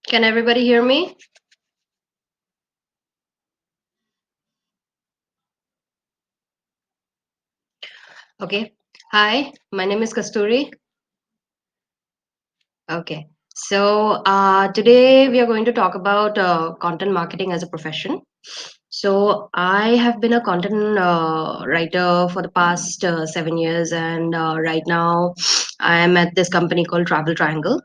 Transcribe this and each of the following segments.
Can everybody hear me? Okay. Hi, my name is Kasturi. Okay. Today we are going to talk about content marketing as a profession. So I have been a content writer for the past 7 years, and right now I am at this company called Travel Triangle,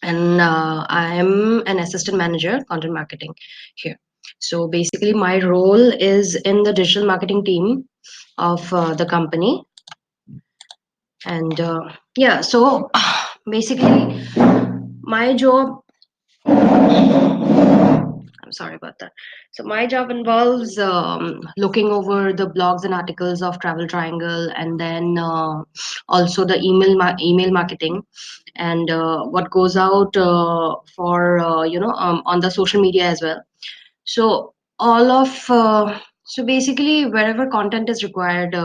and I am an assistant manager, content marketing here. So basically, my role is in the digital marketing team of the company. And yeah, so basically, my job, I'm sorry about that. So, my job involves looking over the blogs and articles of Travel Triangle, and then also the email marketing, and what goes out for on the social media as well. So all of so basically wherever content is required,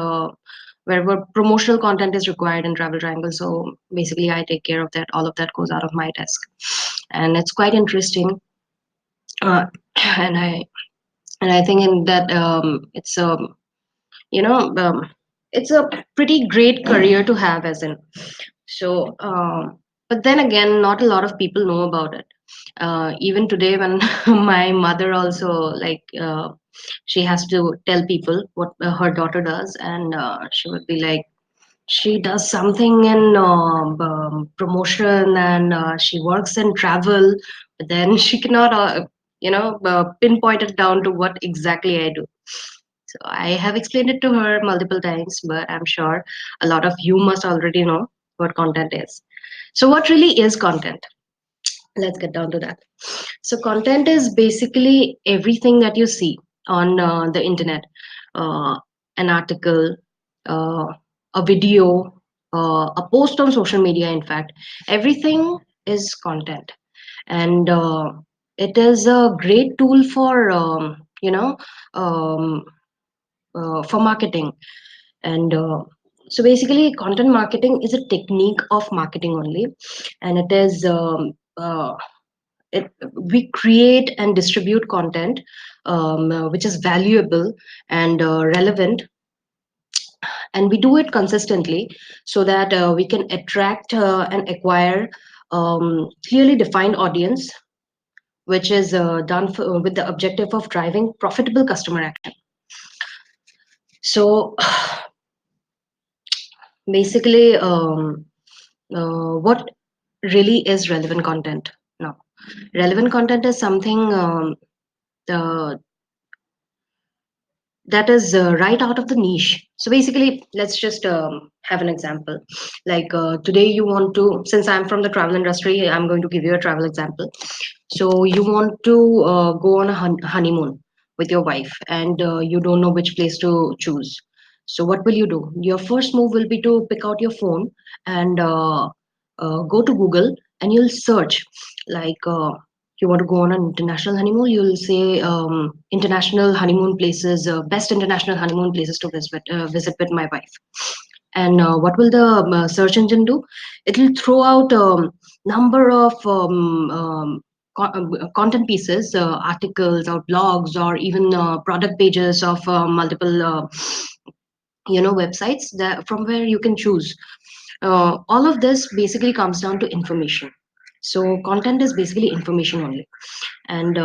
wherever promotional content is required in Travel Triangle, so basically I take care of that. All of that goes out of my desk, and it's quite interesting. uh, and I think in that it's you know um, it's a pretty great career to have, as in. So but then again, not a lot of people know about it. Even today, when my mother also, like, she has to tell people what her daughter does, and she would be like, she does something in promotion, and she works in travel, but then she cannot pinpoint it down to what exactly I do. So I have explained it to her multiple times, but I'm sure a lot of you must already know what content is. So what really is content? Let's get down to that. So content is basically everything that you see on the internet, uh, an article, uh, a video, a post on social media. In fact, everything is content, and it is a great tool for um, for marketing. And so basically, content marketing is a technique of marketing only, and it is. We create and distribute content which is valuable and relevant, and we do it consistently so that we can attract and acquire clearly defined audience, which is done with the objective of driving profitable customer action. So basically, what really is relevant content now? Relevant content is something uh, that is right out of the niche. So basically, let's just have an example. Like today, you want to, since I'm from the travel industry, I'm going to give you a travel example. So you want to go on a honeymoon with your wife, and you don't know which place to choose. So what will you do? Your first move will be to pick out your phone and go to Google, and you'll search, like, you want to go on an international honeymoon, you'll say international honeymoon places, best international honeymoon places to visit with my wife. And what will the search engine do? It will throw out number of content pieces, articles or blogs, or even product pages of multiple websites that from where you can choose. All of this basically comes down to information. So content is basically information only. And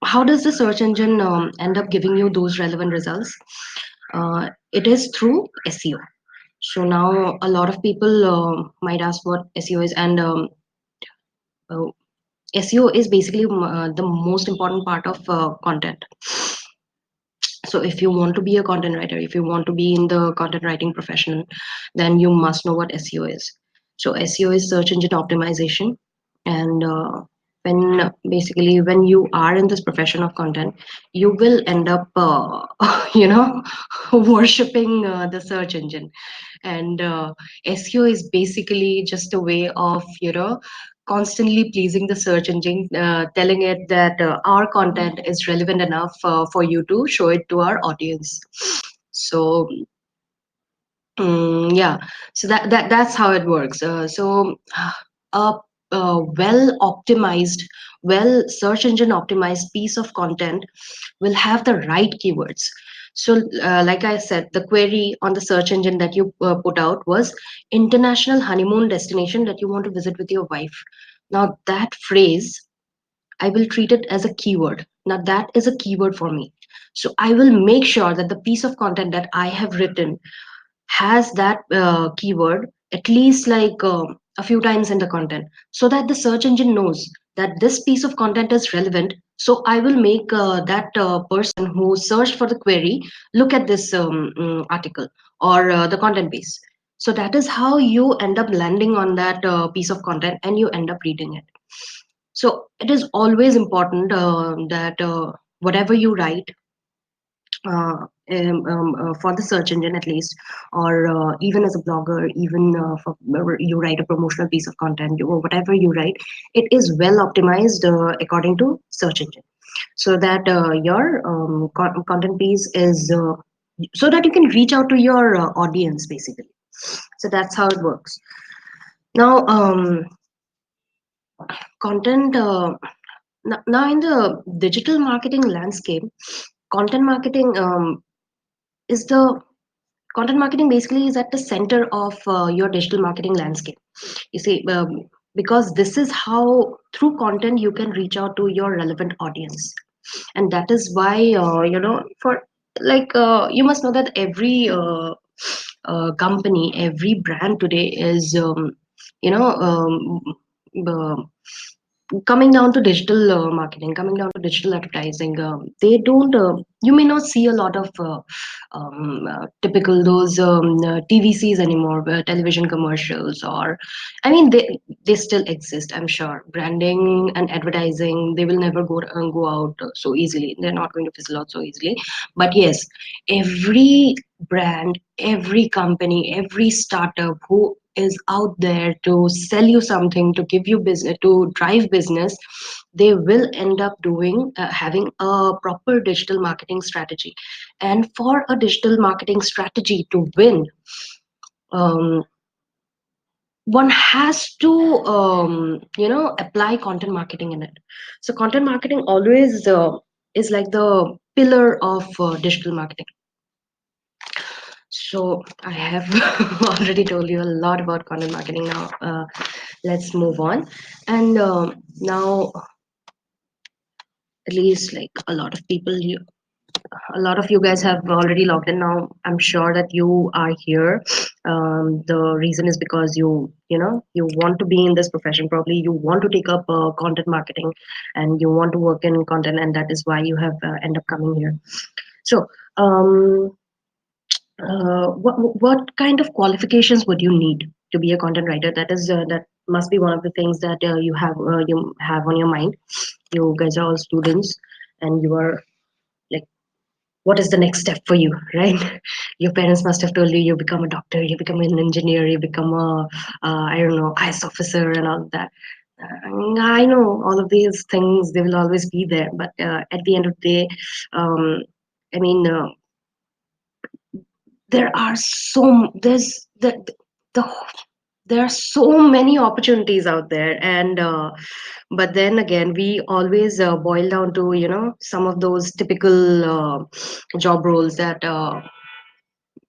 how does the search engine end up giving you those relevant results? It is through SEO. So now a lot of people might ask what SEO is, and uh, SEO is basically the most important part of content. So if you want to be a content writer, if you want to be in the content writing profession, then you must know what SEO is. So SEO is search engine optimization, and when you are in this profession of content, you will end up worshipping the search engine. And SEO is basically just a way of constantly pleasing the search engine, telling it that our content is relevant enough for you to show it to our audience. So yeah, so that's how it works. So a well optimized, well search engine optimized piece of content will have the right keywords. So, like I said, the query on the search engine that you put out was international honeymoon destination that you want to visit with your wife. Now, that phrase, I will treat it as a keyword. Now, that is a keyword for me. So, I will make sure that the piece of content that I have written has that keyword at least like a few times in the content, so that the search engine knows that this piece of content is relevant. So I will make that person who searched for the query look at this article or the content base. So that is how you end up landing on that piece of content and you end up reading it. So it is always important that whatever you write, for the search engine at least, or even as a blogger, even for you write a promotional piece of content, or whatever you write, it is well optimized according to search engine, so that your content piece is so that you can reach out to your audience basically. So that's how it works. Now, content now in the digital marketing landscape, content marketing is the content marketing basically is at the center of your digital marketing landscape. You see, because this is how through content you can reach out to your relevant audience. And that is why for like you must know that every company, every brand today is you know uh, coming down to digital marketing, coming down to digital advertising. They don't You may not see a lot of typical those tvcs anymore, television commercials, or I mean they still exist, I'm sure. Branding and advertising, they will never go out so easily, they're not going to fizzle out so easily. But yes, every brand, every company, every startup who is out there to sell you something, to give you business, to drive business, they will end up doing having a proper digital marketing strategy. And for a digital marketing strategy to win, um, one has to apply content marketing in it. So content marketing always is like the pillar of digital marketing. So I have already told you a lot about content marketing. Now let's move on. And now, at least like a lot of you guys have already logged in. Now I'm sure that you are here. The reason is because you want to be in this profession. Probably you want to take up content marketing, and you want to work in content, and that is why you have end up coming here. So um, what kind of qualifications would you need to be a content writer? That must be one of the things that you have on your mind. You guys are all students, and you are like, what is the next step for you, right? Your parents must have told you, you become a doctor, you become an engineer, you become a I don't know, IS officer and all of that. I know all of these things, they will always be there, but at the end of the day, um, I mean, there are so there's the there are so many opportunities out there, and but then again, we always boil down to some of those typical job roles that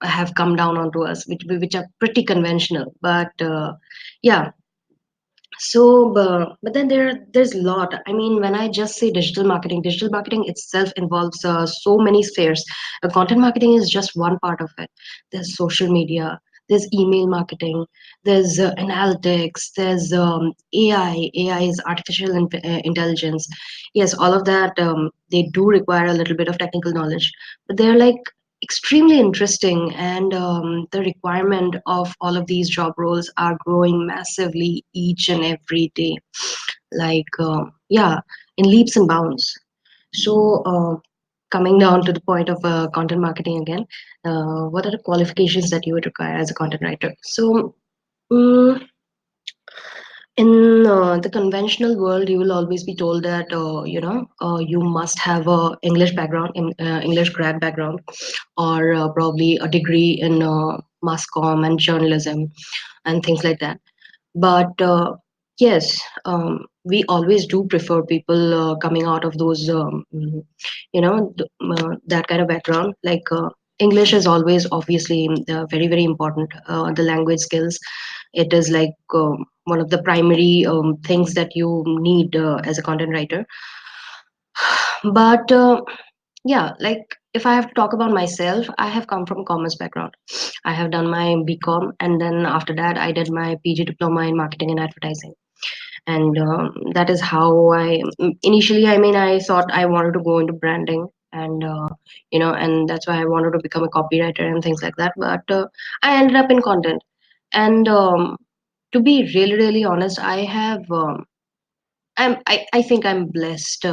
have come down onto us, which are pretty conventional. But yeah, so, but then there's a lot. I mean, when I just say digital marketing itself involves so many spheres. Content marketing is just one part of it. There's social media, there's email marketing, there's analytics, there's AI. AI is artificial intelligence. Yes, all of that, they do require a little bit of technical knowledge, but they're like extremely interesting, and the requirement of all of these job roles are growing massively each and every day, like yeah, in leaps and bounds. So coming down to the point of content marketing again, what are the qualifications that you would require as a content writer? So mm, in the conventional world, you will always be told that you must have a English background, in English grad background, or probably a degree in mass comm and journalism and things like that. But Yes, we always do prefer people coming out of those, that kind of background. Like English is always obviously very, very important. The language skills, it is like one of the primary things that you need as a content writer. But yeah, like if I have to talk about myself, I have come from commerce background. I have done my BCom, and then after that, I did my PG diploma in marketing and advertising. And that is how initially, I mean, I thought I wanted to go into branding, and and that's why I wanted to become a copywriter and things like that. But I ended up in content. And to be really, really honest, I think I'm blessed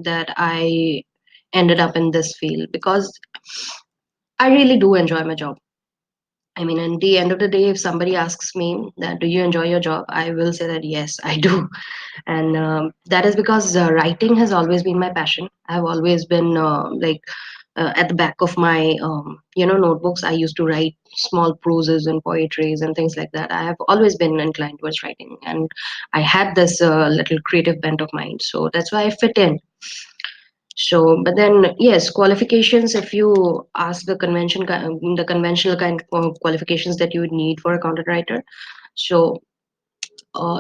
that I ended up in this field, because I really do enjoy my job. I mean, at the end of the day, if somebody asks me that, do you enjoy your job? I will say that yes, I do. And that is because writing has always been my passion. I've always been at the back of my notebooks, I used to write small proses and poetries and things like that. I have always been inclined towards writing, and I had this little creative bent of mine, so that's why I fit in. So, but then yes, qualifications, if you ask the conventional kind of qualifications that you would need for a content writer. So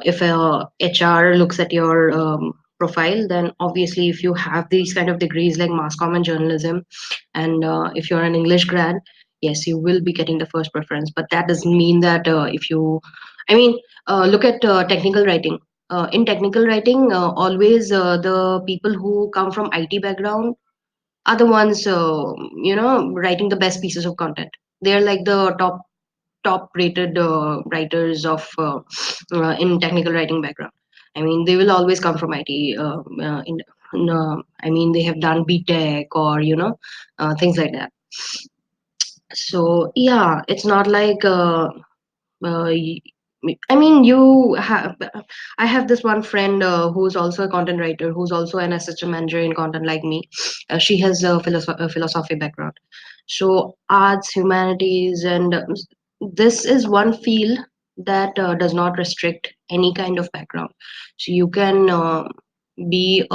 if a HR looks at your profile, then obviously if you have these kind of degrees like mass comm and journalism, and if you're an English grad, yes, you will be getting the first preference. But that doesn't mean that if you, I mean, look at technical writing. In technical writing, always the people who come from IT background are the ones, writing the best pieces of content. They're like the top rated writers of in technical writing background. I mean, they will always come from IT. I mean, they have done BTech or things like that. So yeah, it's not like y- I mean, you have. I have this one friend who's also a content writer, who's also an assistant manager in content like me. She has a philosophy background. So arts, humanities, and this is one field that does not restrict any kind of background. So you can be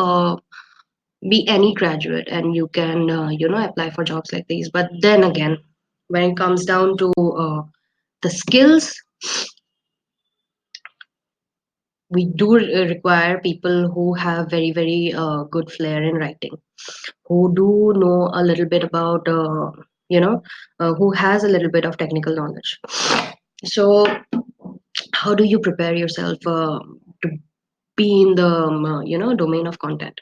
any graduate, and you can apply for jobs like these. But then again, when it comes down to the skills, we do require people who have very, very good flair in writing, who do know a little bit about who has a little bit of technical knowledge. So how do you prepare yourself to be in the domain of content?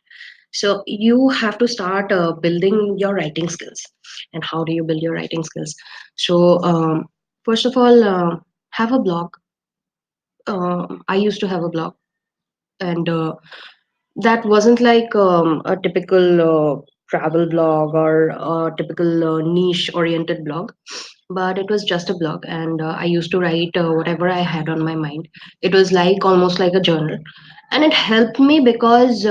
So you have to start building your writing skills. And how do you build your writing skills? So first of all, have a blog. I used to have a blog, and that wasn't like a typical travel blog or a typical niche oriented blog, but it was just a blog. And I used to write whatever I had on my mind. It was like almost like a journal. And it helped me because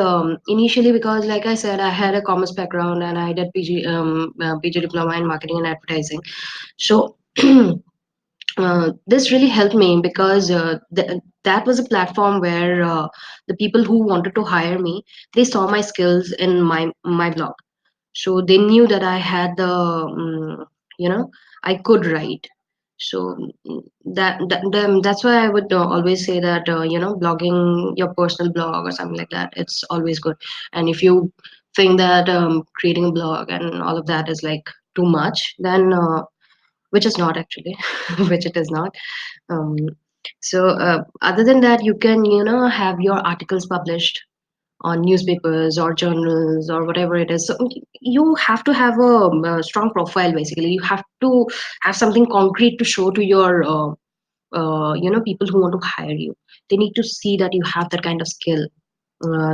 initially, because like I said, I had a commerce background, and I did PG diploma in marketing and advertising. So this really helped me because that was a platform where the people who wanted to hire me, they saw my skills in my blog. So they knew that I had the you know I could write. So that's why I would always say that blogging your personal blog or something like that, it's always good. And if you think that creating a blog and all of that is like too much, then which is not actually, which it is not. um, so other than that, you can have your articles published on newspapers or journals or whatever it is. So you have to have a strong profile. Basically, you have to have something concrete to show to your people who want to hire you. They need to see that you have that kind of skill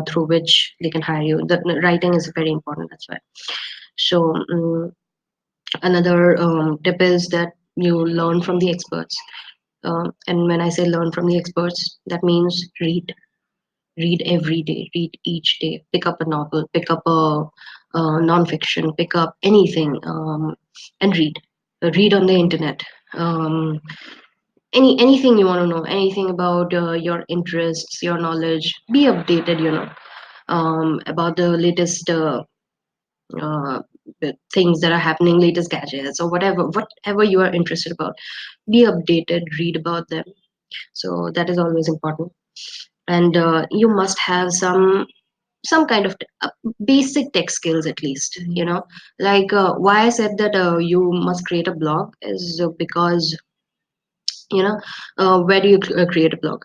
through which they can hire you. The writing is very important, that's why. So another tip is that you learn from the experts. And when I say learn from the experts, that means read every day, read each day, pick up a novel, pick up a non-fiction, pick up anything, and read on the internet. um, anything you want to know, anything about your interests, your knowledge, be updated, about the latest uh, things that are happening, latest gadgets or whatever you are interested about. Be updated, read about them. So that is always important. And you must have some kind of basic tech skills at least, like why I said that you must create a blog is because you know where do you create a blog?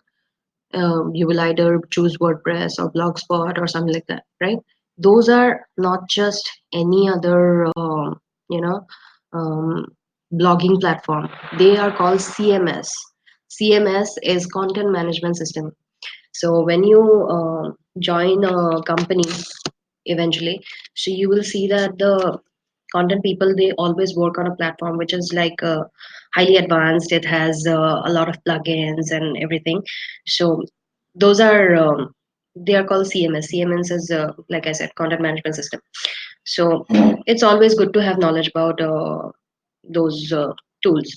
You will either choose WordPress or Blogspot or something like that, right? Those are not just any other, you know, um, blogging platform. They are called CMS. CMS is Content Management System. So when you join a company eventually, so you will see that the content people, they always work on a platform which is like highly advanced. It has a lot of plugins and everything. So those are they are called CMS. CMS is like I said, content management system. So it's always good to have knowledge about those tools.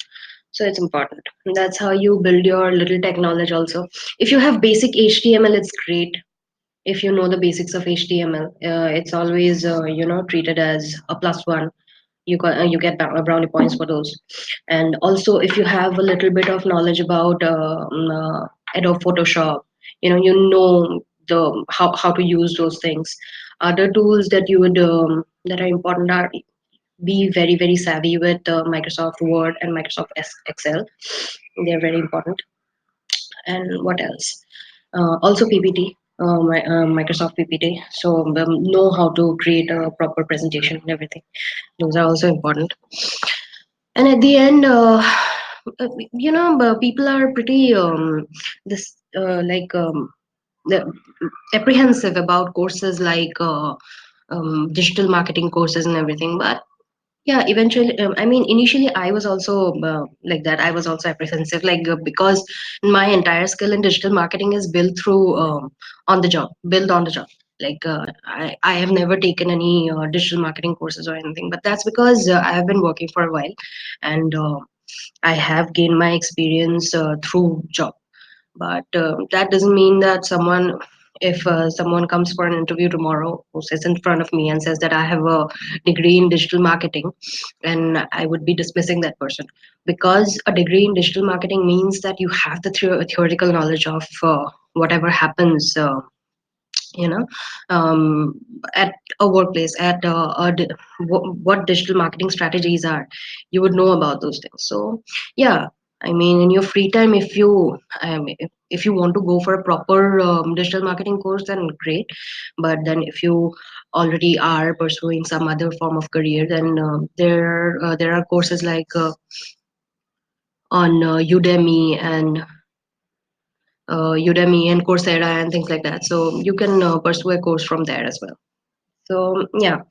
So it's important. And that's how you build your little tech knowledge also. If you have basic HTML, it's great. If you know the basics of HTML, it's always treated as a plus one. You get brownie points for those. And also, if you have a little bit of knowledge about Adobe Photoshop, you know the how to use those things. Other tools that you would that are important are be very savvy with Microsoft Word and Microsoft Excel. They're very important. And what else? Also PPT, Microsoft PPT. So know how to create a proper presentation and everything. Those are also important. And at the end, people are pretty this like the- apprehensive about courses like digital marketing courses and everything. But yeah, eventually, I mean, initially I was also like that. I was also apprehensive, like because my entire skill in digital marketing is built through on the job, built on the job. Like I have never taken any digital marketing courses or anything, but that's because I have been working for a while, and I have gained my experience through job. But that doesn't mean that if someone comes for an interview tomorrow who sits in front of me and says that I have a degree in digital marketing, and I would be dismissing that person, because a degree in digital marketing means that you have the theoretical knowledge of whatever happens. You know um, at a workplace, at what digital marketing strategies are, you would know about those things. So yeah, I mean, in your free time, if you want to go for a proper digital marketing course, then great. But then if you already are pursuing some other form of career, then there are courses like on Udemy and Coursera and things like that. So you can pursue a course from there as well. So yeah,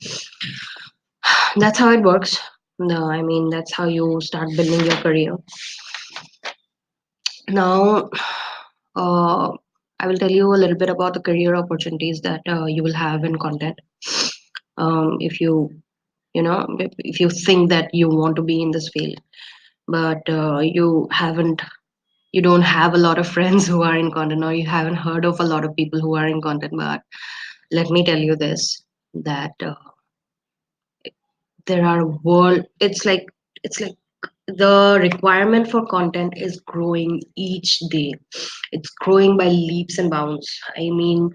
that's how it works. No, I mean, that's how you start building your career. Now, uh, I will tell you a little bit about the career opportunities that you will have in content. If if you think that you want to be in this field, but you don't have a lot of friends who are in content, or you haven't heard of a lot of people who are in content. But let me tell you this, that there are world. It's like the requirement for content is growing each day. It's growing by leaps and bounds. I mean,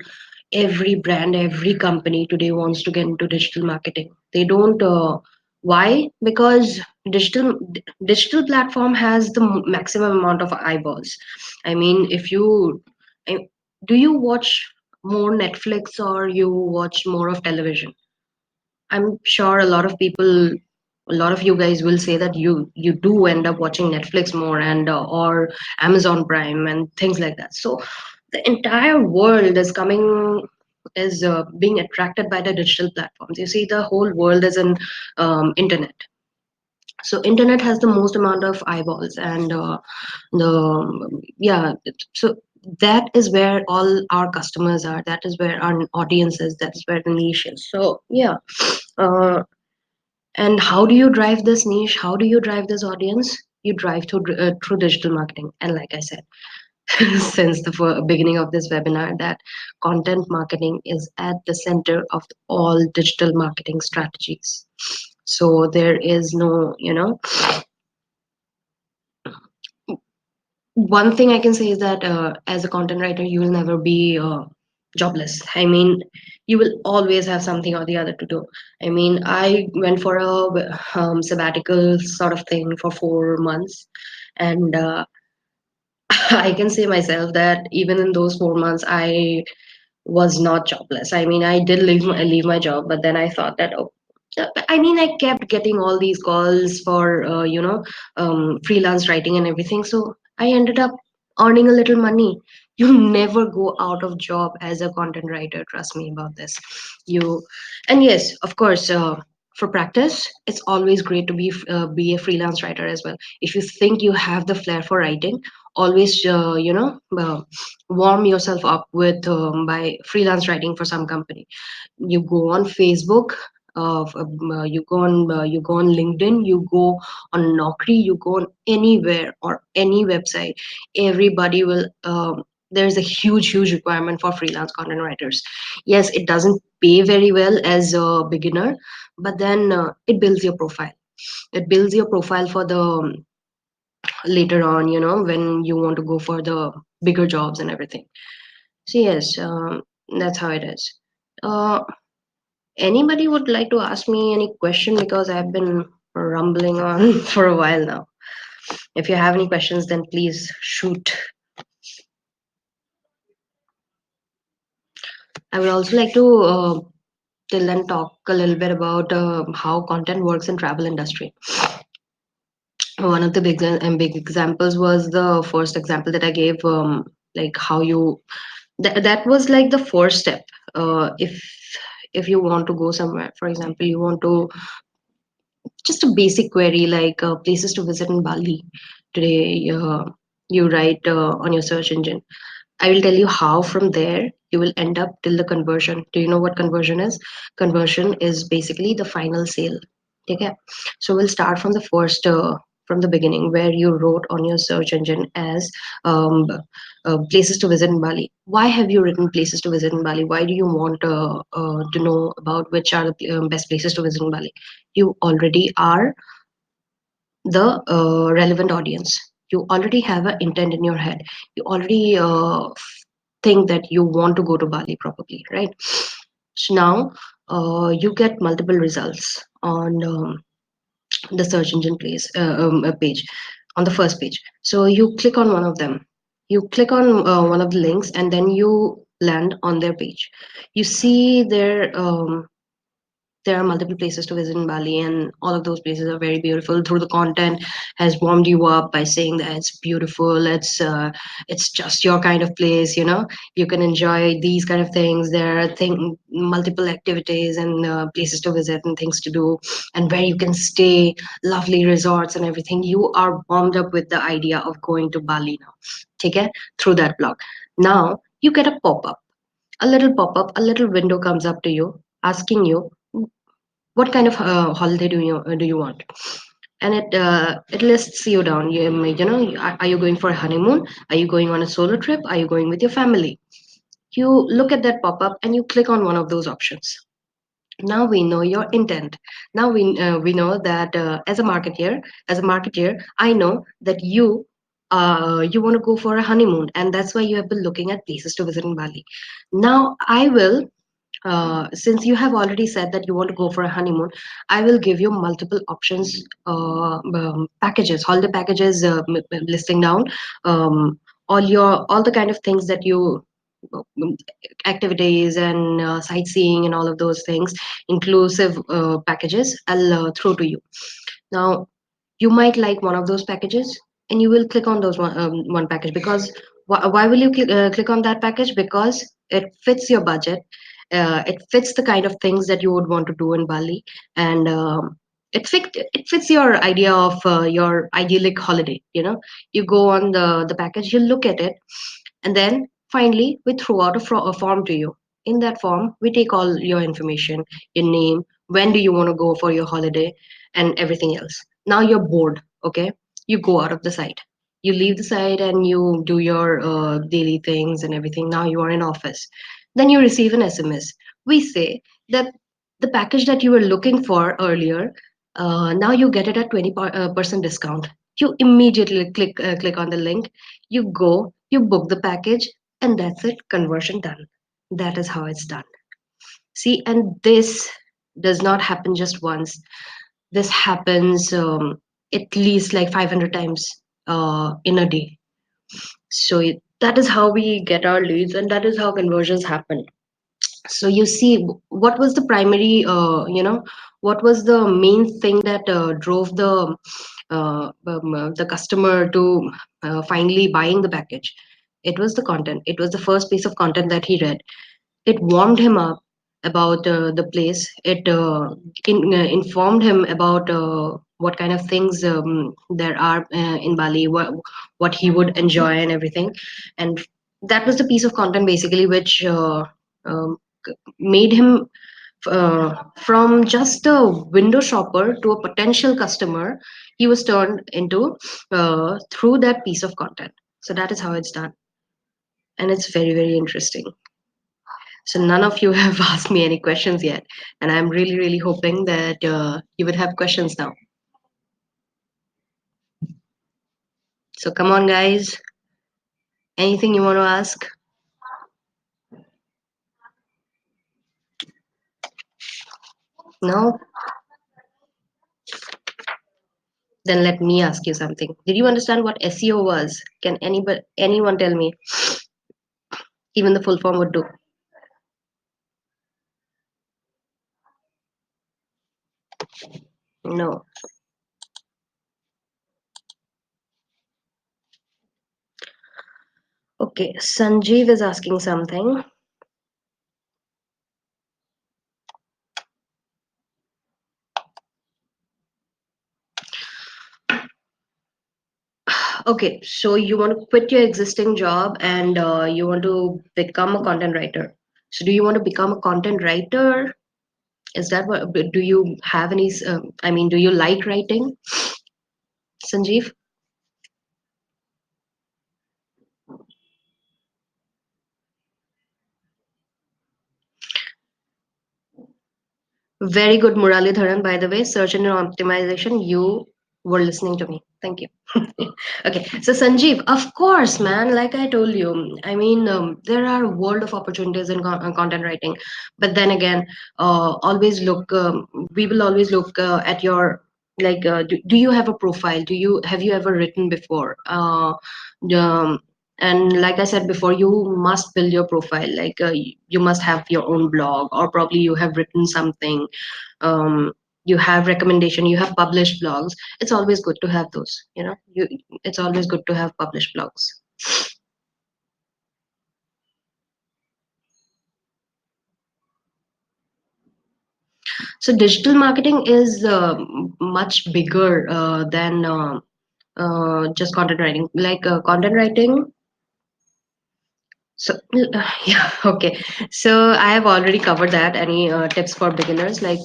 every brand, every company today wants to get into digital marketing. They don't why? Because digital platform has the maximum amount of eyeballs. I mean, if you I- do you watch more Netflix or you watch more of television? I'm sure a lot of you guys will say that you do end up watching Netflix more, and or Amazon Prime and things like that. So the entire world is being attracted by the digital platforms. You see, the whole world is in internet. So internet has the most amount of eyeballs, and the yeah. So that is where all our customers are. That is where our audience is. That's where the niche is. So yeah. Uh, and how do you drive this niche? How do you drive this audience? You drive through digital marketing. And like I said, since the beginning of this webinar, that content marketing is at the center of all digital marketing strategies. So there is no, one thing I can say is that as a content writer, you will never be jobless. I mean, you will always have something or the other to do. I mean, I went for a sabbatical sort of thing for 4 months, and I can say myself that even in those 4 months, I was not jobless. I mean, I did leave my job, but then I thought that, oh, I mean, I kept getting all these calls for freelance writing and everything. So I ended up earning a little money. You never go out of job as a content writer. Trust me about this. You and yes, of course. For practice, it's always great to be a freelance writer as well. If you think you have the flair for writing, always warm yourself up with by freelance writing for some company. You go on Facebook, you go on LinkedIn, you go on Naukri, you go on anywhere or any website. Everybody will. There's a huge requirement for freelance content writers. Yes, it doesn't pay very well as a beginner, but then it builds your profile. It builds your profile for the later on, when you want to go for the bigger jobs and everything. So yes, that's how it is. uh, Anybody would like to ask me any question, because I've been rumbling on for a while now. If you have any questions, then please shoot. I would also like to tell and talk a little bit about how content works in travel industry. One of the big examples was the first example that I gave, like how you that was like the first step. If you want to go somewhere, for example, you want to just a basic query like places to visit in Bali. Today, you write on your search engine. I will tell you how from there you will end up till the conversion. Do you know what conversion is? Conversion is basically the final sale. Okay. So we'll start from the first, from the beginning, where you wrote on your search engine as places to visit in Bali. Why have you written places to visit in Bali? Why do you want to know about which are the best places to visit in Bali? You already are the relevant audience. You already have an intent in your head. You already think that you want to go to Bali, probably, right? So now you get multiple results on the search engine page, on the first page. So you click on one of them. You click on one of the links, and then you land on their page. You see there are multiple places to visit in Bali, and all of those places are very beautiful. Through the content has warmed you up by saying that it's beautiful, it's just your kind of place. You can enjoy these kind of things. There are multiple activities and places to visit and things to do, and where you can stay, lovely resorts and everything. You are warmed up with the idea of going to Bali now. Take it through that blog. Now you get a pop up, a little window comes up to you asking you what kind of holiday do you want, and it lists you down. Are you going for a honeymoon? Are you going on a solo trip? Are you going with your family? You look at that pop up and you click on one of those options. Now we know your intent. Now we know that as a marketeer, I know that you want to go for a honeymoon, and that's why you have been looking at places to visit in Bali. Now I will, since you have already said that you want to go for a honeymoon, I will give you multiple options, packages, holiday packages, listing down all the kind of things that you, um, activities and sightseeing and all of those things, inclusive packages. I'll throw to you. Now you might like one of those packages, and you will click on those one package, because why will you click on that package? Because it fits your budget. It fits the kind of things that you would want to do in Bali, and it fits your idea of your idyllic holiday. You go on the package, you look at it, and then finally we throw out a form to you. In that form we take all your information, your name, when do you want to go for your holiday, and everything else. Now you're bored. Okay, you go out of the site. You leave the site and you do your daily things and everything. Now you are in office. Then you receive an SMS. We say that the package that you were looking for earlier, now you get it at 20% discount. You immediately click on the link. You go, you book the package, and that's it. Conversion done. That is how it's done. See, and this does not happen just once. This happens at least like 500 times in a day. So that is how we get our leads, and that is how conversions happen. So you see, what was the primary, what was the main thing that drove the customer to finally buying the package? It was the content. It was the first piece of content that he read. It warmed him up about the place. It informed him about what kind of things there are in Bali, what he would enjoy and everything. And that was the piece of content basically which um, made him from just a window shopper to a potential customer. He was turned into through that piece of content. So that is how it's done, and it's very very interesting. So none of you have asked me any questions yet, and I'm really, really hoping that you would have questions now. So come on, guys. Anything you want to ask? No? Then let me ask you something. Did you understand what SEO was? Can anyone tell me? Even the full form would do. No. Okay, Sanjeev is asking something. Okay, so you want to quit your existing job and you want to become a content writer. So do you want to become a content writer? Is that what? Do you have any? I mean, do you like writing, Sanjeev? Very good, Muralidharan. By the way, search engine optimization. You were listening to me. Thank you. Okay, so Sanjeev, of course, man. Like I told you, I mean, there are world of opportunities in content writing, but then again, always look. We will always look at your like. Do you have a profile? Do you have you ever written before? And like I said before, you must build your profile. Like you must have your own blog, or probably you have written something. Um, you have recommendation. You have published blogs. It's always good to have those. It's always good to have published blogs. So digital marketing is much bigger than just content writing. Like content writing. So yeah, okay. So I have already covered that. Any tips for beginners? Like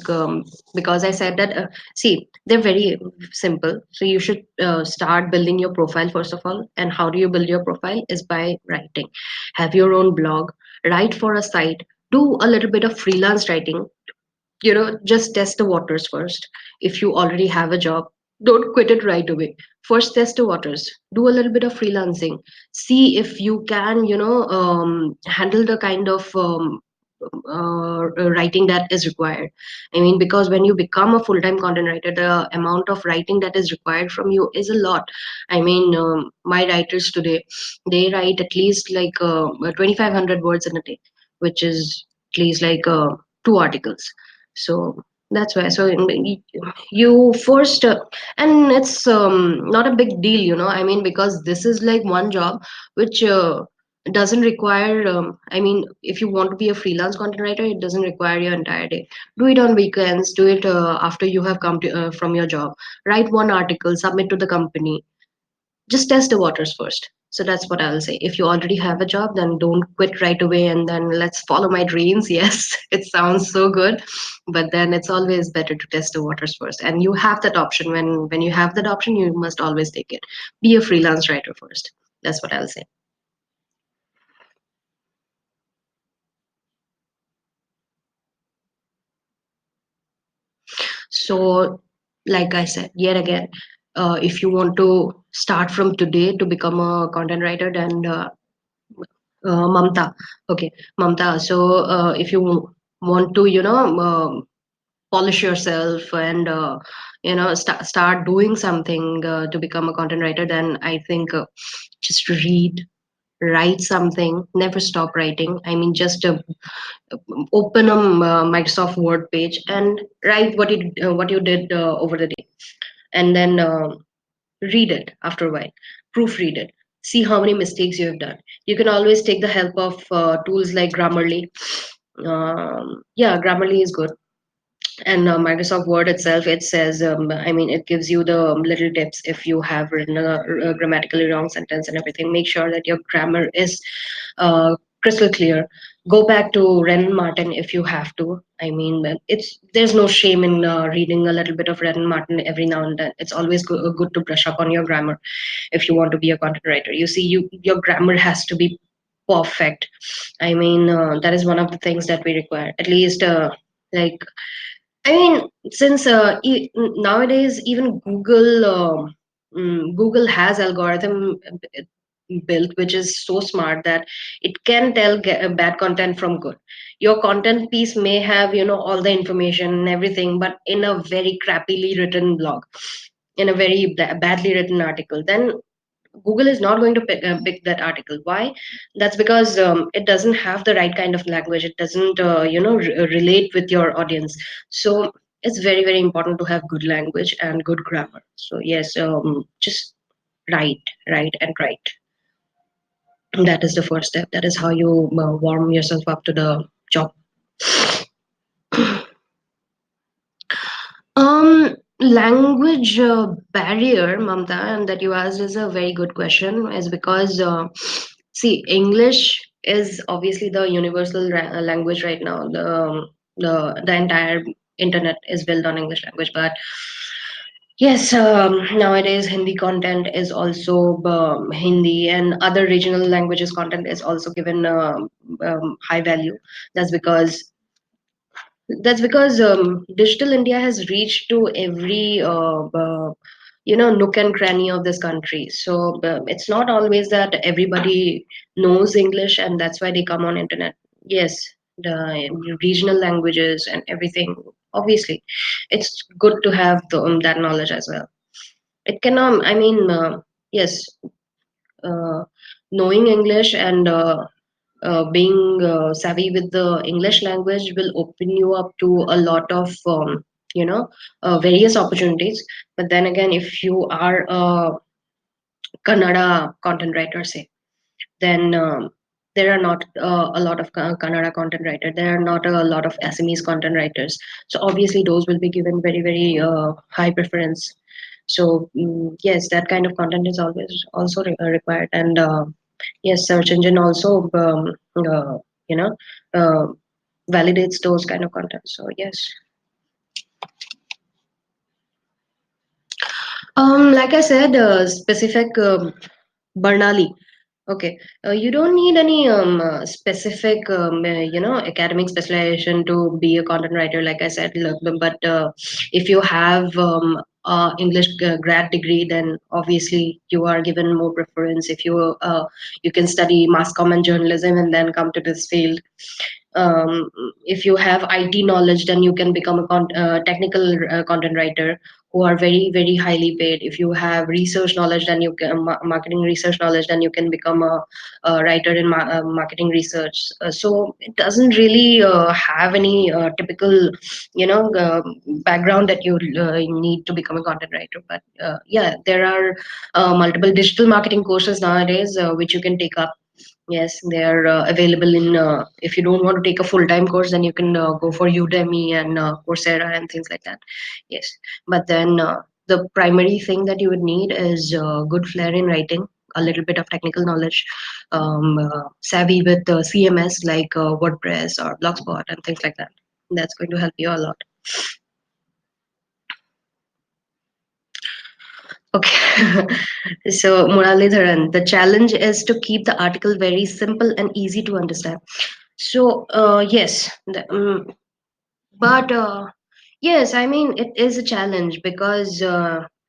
because I said that see, they're very simple. So you should start building your profile first of all. And how do you build your profile? Is by writing. Have your own blog. Write for a site. Do a little bit of freelance writing. Just test the waters first. If you already have a job, don't quit it right away. First test the waters, do a little bit of freelancing, see if you can handle the kind of writing that is required. I mean, because when you become a full-time content writer, the amount of writing that is required from you is a lot. I mean, my writers today, they write at least like 2500 words in a day, which is at least like 2 articles. So that's why. So you first, and it's not a big deal, I mean, because this is like one job which doesn't require. I mean, if you want to be a freelance content writer, it doesn't require your entire day. Do it on weekends. Do it after you have come from your job. Write one article, submit to the company. Just test the waters first. So that's what I'll say. If you already have a job, then don't quit right away and then let's follow my dreams. Yes, it sounds so good, but then it's always better to test the waters first. And you have that option. When you have that option, you must always take it. Be a freelance writer first. That's what I'll say. So, like I said, yet again, if you want to start from today to become a content writer, then Mamta. Okay, Mamta. So, if you want to, polish yourself and start doing something to become a content writer, then I think just read, write something, never stop writing. I mean, just open a Microsoft Word page and write what you did over the day, and then read it after a while, proofread it, see how many mistakes you have done. You can always take the help of tools like Grammarly. Yeah, Grammarly is good. And Microsoft Word itself, it says, I mean, it gives you the little tips. If you have written a grammatically wrong sentence and everything, make sure that your grammar is crystal clear. Go back to Ren Martin if you have to. I mean, it's there's no shame in reading a little bit of Ren Martin every now and then. It's always good to brush up on your grammar if you want to be a content writer. You see, your grammar has to be perfect. I mean, that is one of the things that we require. At least, like I mean, since nowadays even Google has algorithm built, which is so smart that it can tell bad content from good. Your content piece may have all the information and everything, but in a very crappily written blog, in a very badly written article, then Google is not going to pick that article. Why? That's because it doesn't have the right kind of language. It doesn't, relate with your audience. So it's very, very important to have good language and good grammar. So yes, just write, write, and write. That is the first step. That is how you warm yourself up to the job. Language barrier, Mamta, and that you asked is a very good question. Is because see, English is obviously the universal language right now. The entire internet is built on English language, but yes, nowadays Hindi content is also Hindi, and other regional languages content is also given high value. That's because digital India has reached to every nook and cranny of this country. So it's not always that everybody knows English, and that's why they come on internet. Yes, the regional languages and everything. Obviously, it's good to have that knowledge as well. It can, I mean, yes, uh, knowing English and being savvy with the English language will open you up to a lot of various opportunities. But then again, if you are a Kannada content writer, say, then there are not a lot of Kannada content writers. There are not a lot of Assamese content writers. So obviously, those will be given very, very high preference. So yes, that kind of content is always also required. And yes, search engine also you know uh, validates those kind of content. So yes, like I said, specific Barnali. Okay, you don't need any specific, academic specialization to be a content writer. Like I said, look, but if you have English grad degree, then obviously you are given more preference. If you can study mass comm and journalism and then come to this field. If you have IT knowledge, then you can become a technical content writer who are very, very highly paid. If you have research knowledge, then you can marketing research knowledge, then you can become a writer in marketing research. So it doesn't really have any typical, background that you need to become a content writer. But yeah, there are multiple digital marketing courses nowadays which you can take up. Yes, they are available in. If you don't want to take a full-time course, then you can go for Udemy and Coursera and things like that. Yes, but then the primary thing that you would need is good flair in writing, a little bit of technical knowledge, savvy with CMS like WordPress or Blogspot and things like that. That's going to help you a lot. Okay. So, Muralidharan, the challenge is to keep the article very simple and easy to understand. So, yes, but yes, I mean, it is a challenge because,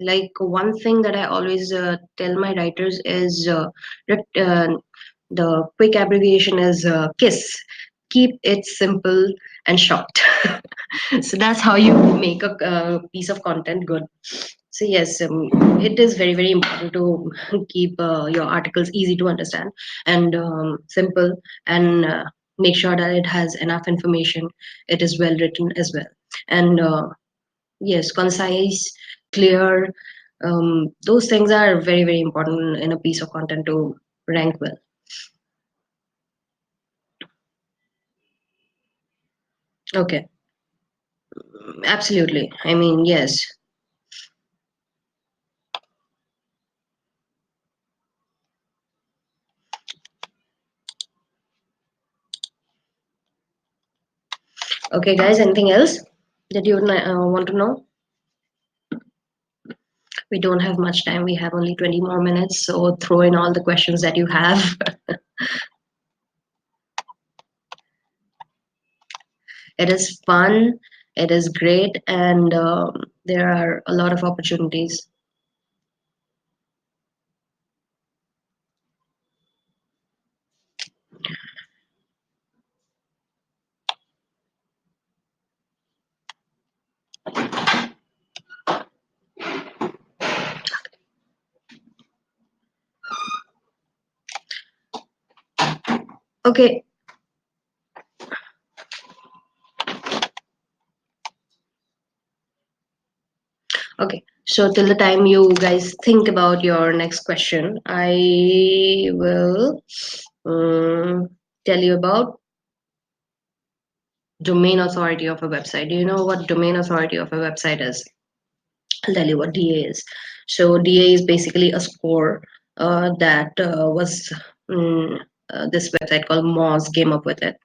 like, one thing that I always tell my writers is the quick abbreviation is KISS. Keep it simple and short. So that's how you make a piece of content good. So yes, it is very very important to keep your articles easy to understand and simple, and make sure that it has enough information. It is well written as well, and yes, concise, clear. Those things are very very important in a piece of content to rank well. Okay, absolutely. I mean, yes. Okay, guys. Anything else that you would want to know? We don't have much time. We have only 20 more minutes. So throw in all the questions that you have. It is fun, it is great, and there are a lot of opportunities. Okay, okay. So till the time you guys think about your next question, I will tell you about domain authority of a website. Do you know what domain authority of a website is? I'll tell you what DA is. So DA is basically a score that was this website called Moz came up with it.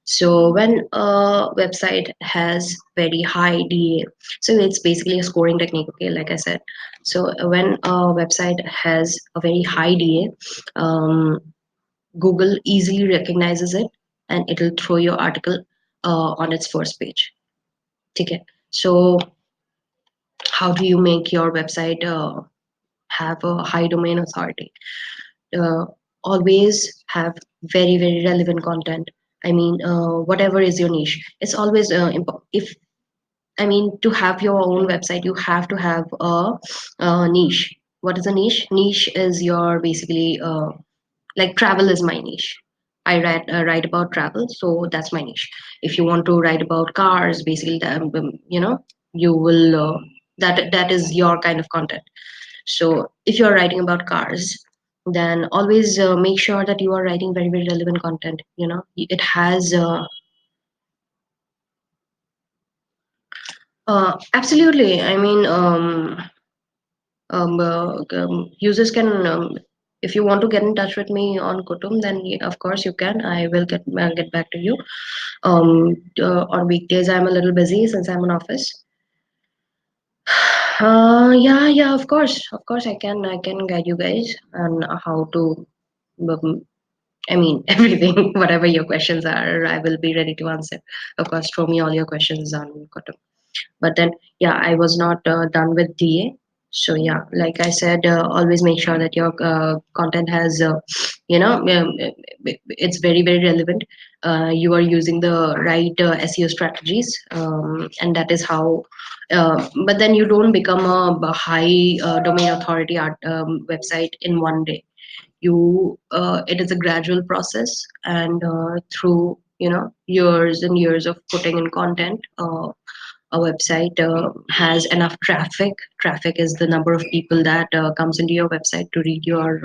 So when a website has very high DA, so it's basically a scoring technique. Okay, like I said. So when a website has a very high DA, Google easily recognizes it and it'll throw your article on its first page. Okay. So how do you make your website have a high domain authority? uh, Always have very very relevant content. I mean, whatever is your niche, it's always if I mean, to have your own website you have to have a niche. What is a niche? Niche is your basically like travel is my niche. I write about travel, so that's my niche. If you want to write about cars, basically you know, you will that is your kind of content. So if you're writing about cars, then always make sure that you are writing very very relevant content. You know, it has absolutely. I mean, users can. If you want to get in touch with me on Kutum, then of course you can. I will get back to you. On weekdays, I'm a little busy since I'm in office. Yeah, yeah, of course, I can guide you guys on how to. Um, I mean, everything, whatever your questions are, I will be ready to answer. Of course, throw me all your questions on Kutum. But then, yeah, I was not done with DA. So yeah, like I said, always make sure that your content has, you know, it's very very relevant. You are using the right SEO strategies, and that is how. But then you don't become a high domain authority art, website in one day. You It is a gradual process, and through, you know, years and years of putting in content, a website has enough traffic. Traffic is the number of people that comes into your website to read your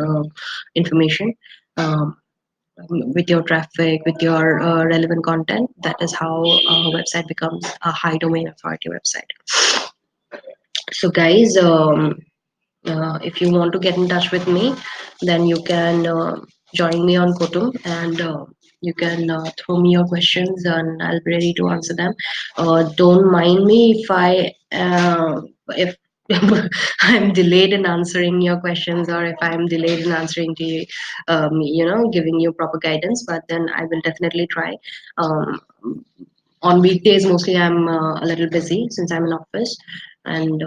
information. um, with your traffic, with your relevant content, that is how a website becomes a high domain authority website. So guys, If you want to get in touch with me, then you can join me on Kotum, and you can throw me your questions and I'll be ready to answer them. Don't mind me if I'm delayed in answering your questions, or if I'm delayed in answering to you, giving you proper guidance. But then I will definitely try. Um, on weekdays, mostly I'm a little busy since I'm in office, and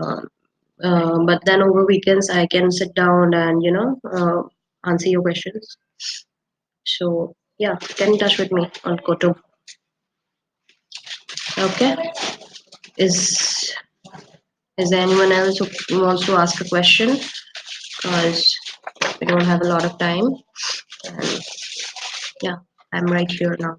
but then over weekends I can sit down and answer your questions. So yeah, get in touch with me on Koto. Okay. Is is there anyone else who wants to ask a question? Because we don't have a lot of time. And yeah, I'm right here now.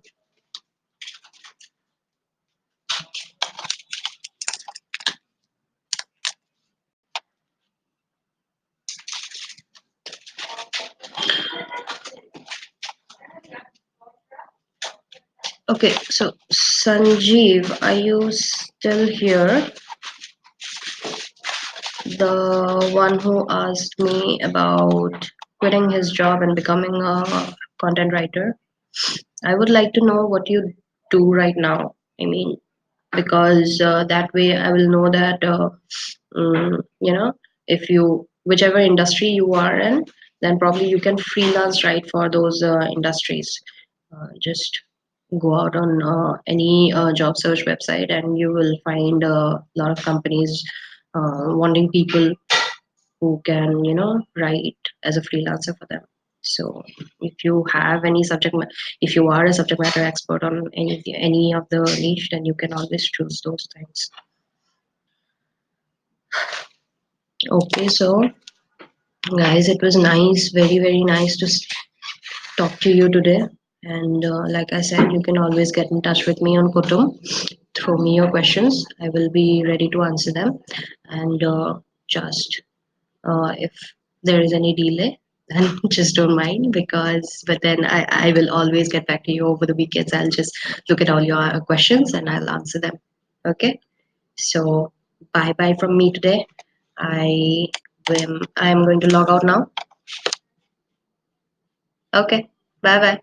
Okay, so Sanjeev, are you still here? The one who asked me about quitting his job and becoming a content writer. I would like to know what you do right now. I mean, because that way I will know that, if you, whichever industry you are in, then probably you can freelance right for those industries. Just go out on any job search website and you will find a lot of companies wanting people who can write as a freelancer for them. So if you have any if you are a subject matter expert on any of the niche, then you can always choose those things. Okay, so guys, it was nice, very very nice to talk to you today. And like I said, you can always get in touch with me on Kutum. Throw me your questions, I will be ready to answer them. And just if there is any delay, then just don't mind, but then I will always get back to you over the weekends. I'll just look at all your questions and I'll answer them. Okay, so bye bye from me today. I'm going to log out now. Okay, bye bye.